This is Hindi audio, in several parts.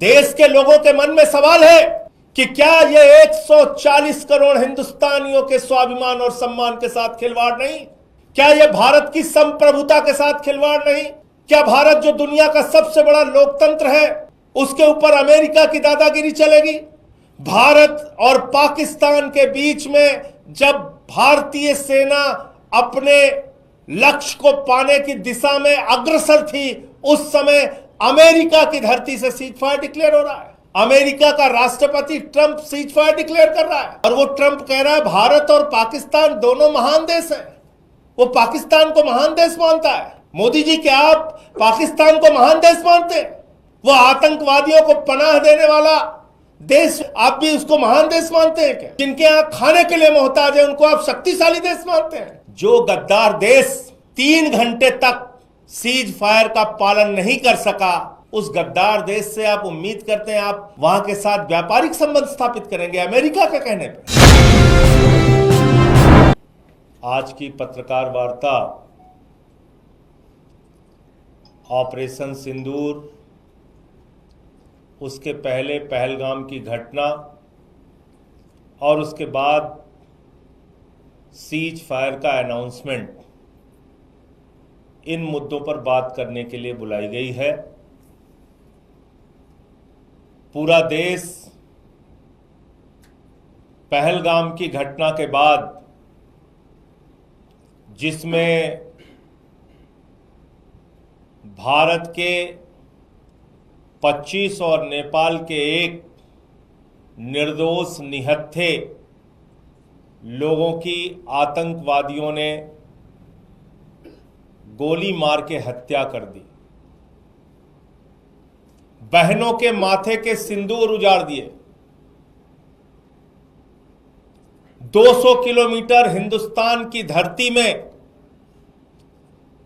देश के लोगों के मन में सवाल है कि क्या ये 140 करोड़ हिंदुस्तानियों के स्वाभिमान और सम्मान के साथ खिलवाड़ नहीं? क्या ये भारत की संप्रभुता के साथ खिलवाड़ नहीं? क्या भारत जो दुनिया का सबसे बड़ा लोकतंत्र है उसके ऊपर अमेरिका की दादागिरी चलेगी? भारत और पाकिस्तान के बीच में जब भारतीय सेना अपने लक्ष्य को पाने की दिशा में अग्रसर थी, उस समय अमेरिका की धरती से सीज फायर डिक्लेयर हो रहा है। अमेरिका का राष्ट्रपति ट्रंप सीज फायर डिक्लेयर कर रहा है और वो ट्रंप कह रहा है भारत और पाकिस्तान दोनों महान देश हैं। वो पाकिस्तान को महान देश मानता है। मोदी जी, क्या आप पाकिस्तान को महान देश मानते हैं? वो आतंकवादियों को पनाह देने वाला देश, आप भी उसको महान देश मानते हैं क्या? जिनके यहां खाने के लिए मोहताज है उनको आप शक्तिशाली देश मानते हैं? जो गद्दार देश 3 घंटे तक सीज फायर का पालन नहीं कर सका, उस गद्दार देश से आप उम्मीद करते हैं आप वहां के साथ व्यापारिक संबंध स्थापित करेंगे अमेरिका के कहने पे? आज की पत्रकार वार्ता ऑपरेशन सिंदूर, उसके पहले पहलगाम की घटना और उसके बाद सीज फायर का अनाउंसमेंट, इन मुद्दों पर बात करने के लिए बुलाई गई है। पूरा देश पहलगाम की घटना के बाद, जिसमें भारत के 25 और नेपाल के एक निर्दोष निहत्थे लोगों की आतंकवादियों ने गोली मार के हत्या कर दी, बहनों के माथे के सिंदूर उजाड़ दिए, 200 किलोमीटर हिंदुस्तान की धरती में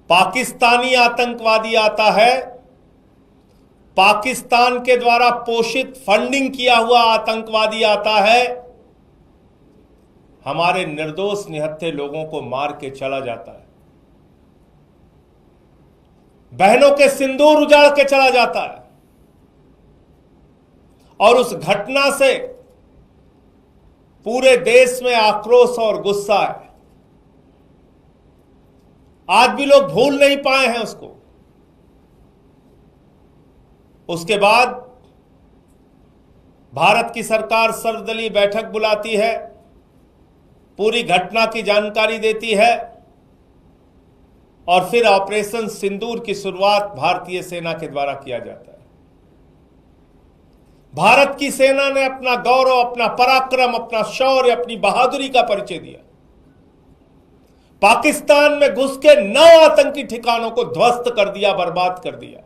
पाकिस्तानी आतंकवादी आता है, पाकिस्तान के द्वारा पोषित फंडिंग किया हुआ आतंकवादी आता है, हमारे निर्दोष निहत्थे लोगों को मार के चला जाता है, बहनों के सिंदूर उजाड़ के चला जाता है। और उस घटना से पूरे देश में आक्रोश और गुस्सा है। आज भी लोग भूल नहीं पाए हैं उसको। उसके बाद भारत की सरकार सर्वदलीय बैठक बुलाती है, पूरी घटना की जानकारी देती है और फिर ऑपरेशन सिंदूर की शुरुआत भारतीय सेना के द्वारा किया जाता है। भारत की सेना ने अपना गौरव, अपना पराक्रम, अपना शौर्य, अपनी बहादुरी का परिचय दिया। पाकिस्तान में घुस के 9 आतंकी ठिकानों को ध्वस्त कर दिया, बर्बाद कर दिया।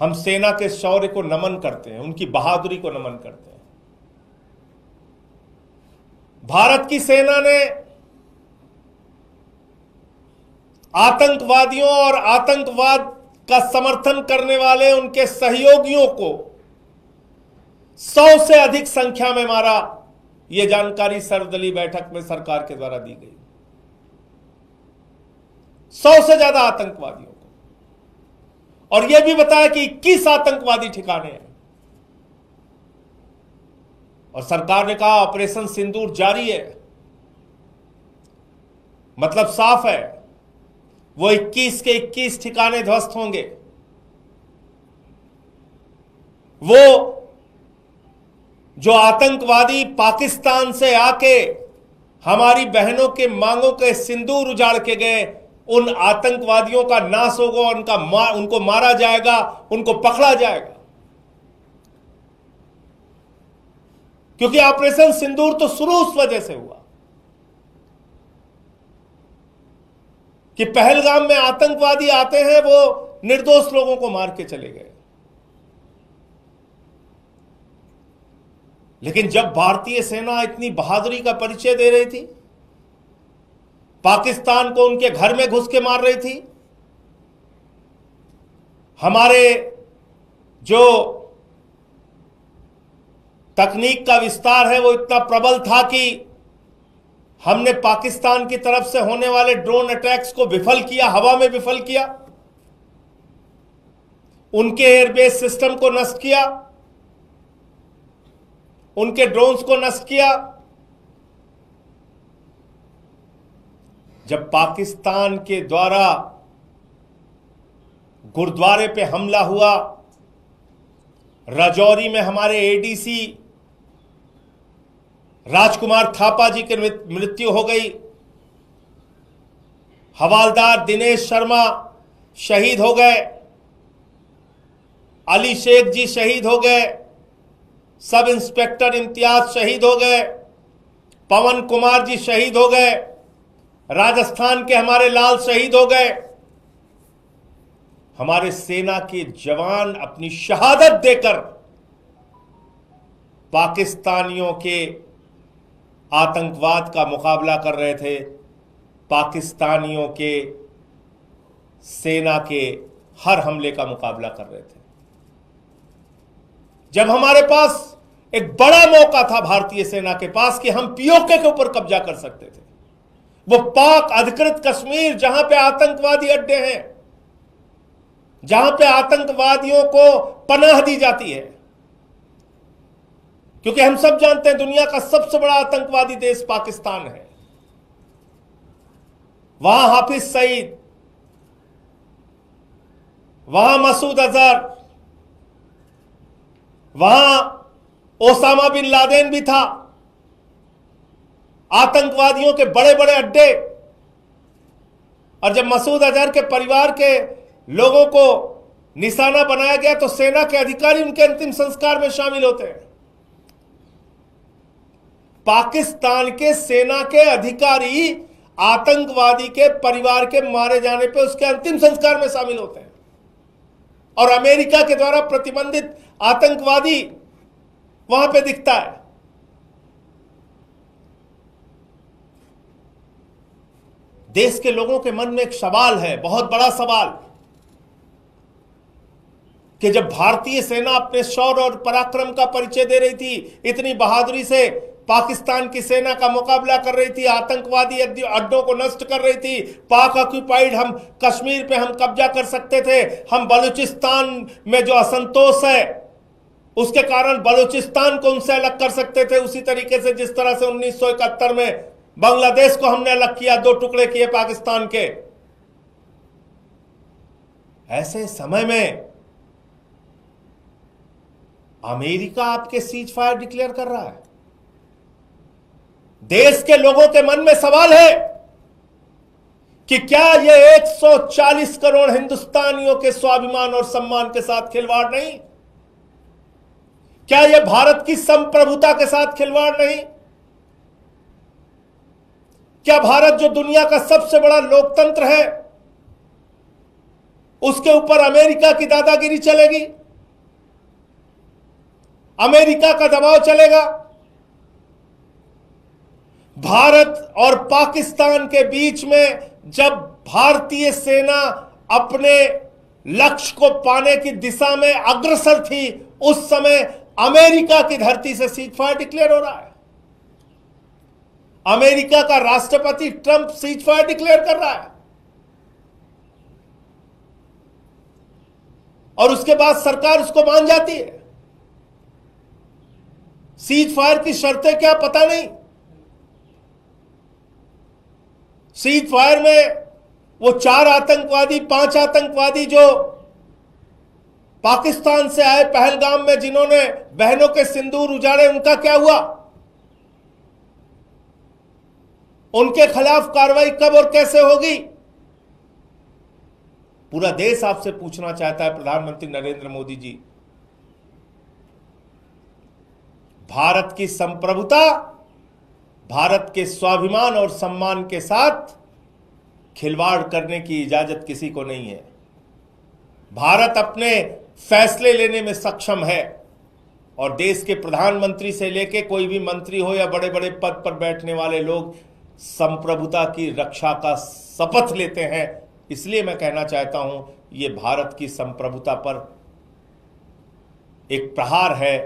हम सेना के शौर्य को नमन करते हैं, उनकी बहादुरी को नमन करते हैं। भारत की सेना ने आतंकवादियों और आतंकवाद का समर्थन करने वाले उनके सहयोगियों को 100 से अधिक संख्या में मारा। यह जानकारी सर्वदलीय बैठक में सरकार के द्वारा दी गई। 100 से ज्यादा आतंकवादियों को, और यह भी बताया कि 21 आतंकवादी ठिकाने हैं। और सरकार ने कहा ऑपरेशन सिंदूर जारी है। मतलब साफ है, वो 21 के 21 ठिकाने ध्वस्त होंगे। वो जो आतंकवादी पाकिस्तान से आके हमारी बहनों के मांगों के सिंदूर उजाड़ के गए, उन आतंकवादियों का नाश होगा, उनको मारा जाएगा, उनको पकड़ा जाएगा। क्योंकि ऑपरेशन सिंदूर तो शुरू उस वजह से हुआ कि पहलगाम में आतंकवादी आते हैं, वो निर्दोष लोगों को मार के चले गए। लेकिन जब भारतीय सेना इतनी बहादुरी का परिचय दे रही थी, पाकिस्तान को उनके घर में घुस के मार रही थी, हमारे जो तकनीक का विस्तार है वो इतना प्रबल था कि हमने पाकिस्तान की तरफ से होने वाले ड्रोन अटैक्स को विफल किया, हवा में विफल किया। उनके एयरबेस सिस्टम को नष्ट किया, उनके ड्रोन्स को नष्ट किया। जब पाकिस्तान के द्वारा गुरुद्वारे पे हमला हुआ, राजौरी में हमारे एडीसी राजकुमार थापा जी की मृत्यु हो गई, हवालदार दिनेश शर्मा शहीद हो गए, अली शेख जी शहीद हो गए, सब इंस्पेक्टर इम्तियाज शहीद हो गए, पवन कुमार जी शहीद हो गए, राजस्थान के हमारे लाल शहीद हो गए। हमारे सेना के जवान अपनी शहादत देकर पाकिस्तानियों के आतंकवाद का मुकाबला कर रहे थे, पाकिस्तानियों के सेना के हर हमले का मुकाबला कर रहे थे। जब हमारे पास एक बड़ा मौका था भारतीय सेना के पास कि हम पीओके के ऊपर कब्जा कर सकते थे, वो पाक अधिकृत कश्मीर जहां पे आतंकवादी अड्डे हैं, जहां पे आतंकवादियों को पनाह दी जाती है, क्योंकि हम सब जानते हैं दुनिया का सबसे बड़ा आतंकवादी देश पाकिस्तान है। वहां हाफिज सईद, वहां मसूद अजहर, वहां ओसामा बिन लादेन भी था, आतंकवादियों के बड़े बड़े अड्डे। और जब मसूद अजहर के परिवार के लोगों को निशाना बनाया गया तो सेना के अधिकारी उनके अंतिम संस्कार में शामिल होते हैं। पाकिस्तान के सेना के अधिकारी आतंकवादी के परिवार के मारे जाने पे उसके अंतिम संस्कार में शामिल होते हैं, और अमेरिका के द्वारा प्रतिबंधित आतंकवादी वहां पे दिखता है। देश के लोगों के मन में एक सवाल है, बहुत बड़ा सवाल, कि जब भारतीय सेना अपने शौर्य और पराक्रम का परिचय दे रही थी, इतनी बहादुरी से पाकिस्तान की सेना का मुकाबला कर रही थी, आतंकवादी अड्डों को नष्ट कर रही थी, पाक ऑक्यूपाइड हम कश्मीर पे हम कब्जा कर सकते थे, हम बलूचिस्तान में जो असंतोष है उसके कारण बलूचिस्तान को उनसे अलग कर सकते थे, उसी तरीके से जिस तरह से 1971 में बांग्लादेश को हमने अलग किया, 2 टुकड़े किए पाकिस्तान के। ऐसे समय में अमेरिका आपके सीज फायर डिक्लेयर कर रहा है। देश के लोगों के मन में सवाल है कि क्या यह 140 करोड़ हिंदुस्तानियों के स्वाभिमान और सम्मान के साथ खिलवाड़ नहीं? क्या यह भारत की संप्रभुता के साथ खिलवाड़ नहीं? क्या भारत जो दुनिया का सबसे बड़ा लोकतंत्र है, उसके ऊपर अमेरिका की दादागिरी चलेगी? अमेरिका का दबाव चलेगा? भारत और पाकिस्तान के बीच में जब भारतीय सेना अपने लक्ष्य को पाने की दिशा में अग्रसर थी, उस समय अमेरिका की धरती से सीज फायर डिक्लेयर हो रहा है। अमेरिका का राष्ट्रपति ट्रंप सीज फायर डिक्लेयर कर रहा है, और उसके बाद सरकार उसको मान जाती है। सीज फायर की शर्तें क्या पता नहीं। सीज फायर में वो 4 आतंकवादी 5 आतंकवादी जो पाकिस्तान से आए पहलगाम में, जिन्होंने बहनों के सिंदूर उजाड़े, उनका क्या हुआ? उनके खिलाफ कार्रवाई कब और कैसे होगी? पूरा देश आपसे पूछना चाहता है, प्रधानमंत्री नरेंद्र मोदी जी। भारत की संप्रभुता, भारत के स्वाभिमान और सम्मान के साथ खिलवाड़ करने की इजाजत किसी को नहीं है। भारत अपने फैसले लेने में सक्षम है, और देश के प्रधानमंत्री से लेकर कोई भी मंत्री हो या बड़े बड़े पद पर बैठने वाले लोग संप्रभुता की रक्षा का शपथ लेते हैं। इसलिए मैं कहना चाहता हूं, ये भारत की संप्रभुता पर एक प्रहार है।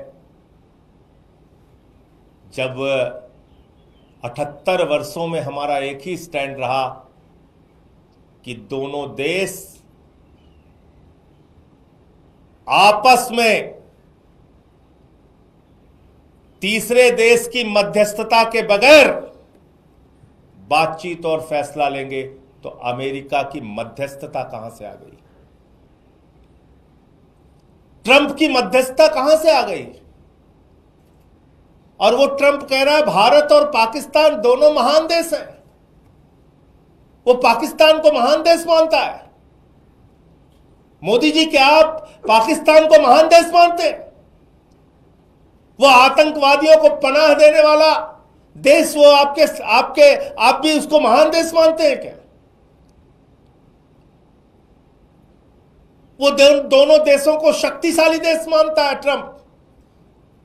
जब 78 वर्षों में हमारा एक ही स्टैंड रहा कि दोनों देश आपस में तीसरे देश की मध्यस्थता के बगैर बातचीत और फैसला लेंगे, तो अमेरिका की मध्यस्थता कहां से आ गई? ट्रंप की मध्यस्थता कहां से आ गई? और वो ट्रंप कह रहा है भारत और पाकिस्तान दोनों महान देश हैं। वो पाकिस्तान को महान देश मानता है। मोदी जी, क्या आप पाकिस्तान को महान देश मानते हैं? वो आतंकवादियों को पनाह देने वाला देश, वो आप भी उसको महान देश मानते हैं क्या? वो दोनों देशों को शक्तिशाली देश मानता है ट्रंप।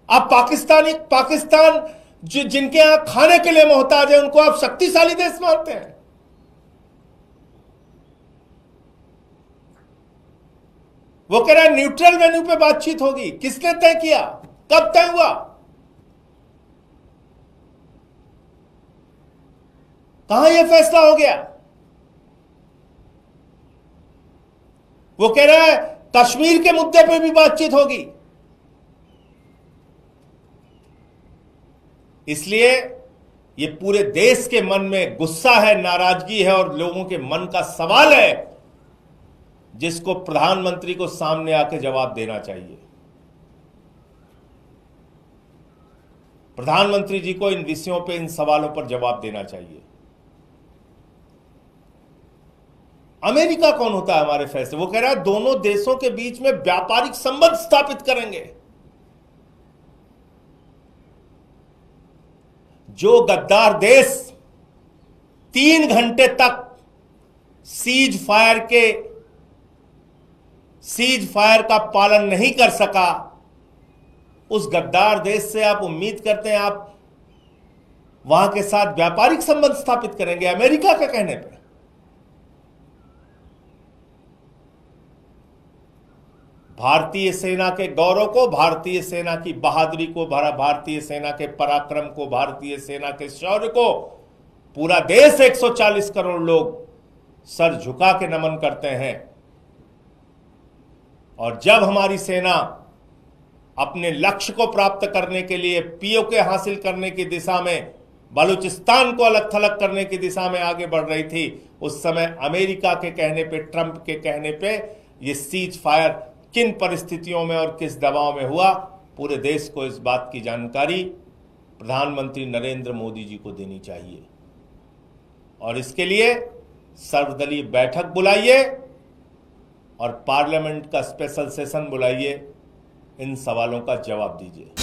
आप पाकिस्तान जिनके यहां खाने के लिए मोहताज है, उनको आप शक्तिशाली देश मानते हैं। वो कह रहा है न्यूट्रल वेन्यू पे बातचीत होगी। किसने तय किया? कब तय हुआ? कहां यह फैसला हो गया? वो कह रहा है कश्मीर के मुद्दे पे भी बातचीत होगी। इसलिए ये पूरे देश के मन में गुस्सा है, नाराजगी है और लोगों के मन का सवाल है, जिसको प्रधानमंत्री को सामने आके जवाब देना चाहिए। प्रधानमंत्री जी को इन विषयों पे, इन सवालों पर जवाब देना चाहिए। अमेरिका कौन होता है हमारे फैसले? वो कह रहा है दोनों देशों के बीच में व्यापारिक संबंध स्थापित करेंगे। जो गद्दार देश 3 घंटे तक सीज फायर का पालन नहीं कर सका, उस गद्दार देश से आप उम्मीद करते हैं आप वहां के साथ व्यापारिक संबंध स्थापित करेंगे अमेरिका के कहने पर? भारतीय सेना के गौरव को, भारतीय सेना की बहादुरी को, भारतीय सेना के पराक्रम को, भारतीय सेना के शौर्य को पूरा देश 140 करोड़ लोग सर झुका के नमन करते हैं। और जब हमारी सेना अपने लक्ष्य को प्राप्त करने के लिए पीओके हासिल करने की दिशा में, बलूचिस्तान को अलग थलग करने की दिशा में आगे बढ़ रही थी, उस समय अमेरिका के कहने पे, ट्रंप के कहने पे ये सीज फायर किन परिस्थितियों में और किस दबाव में हुआ, पूरे देश को इस बात की जानकारी प्रधानमंत्री नरेंद्र मोदी जी को देनी चाहिए। और इसके लिए सर्वदलीय बैठक बुलाइए और पार्लियामेंट का स्पेशल सेशन बुलाइए, इन सवालों का जवाब दीजिए।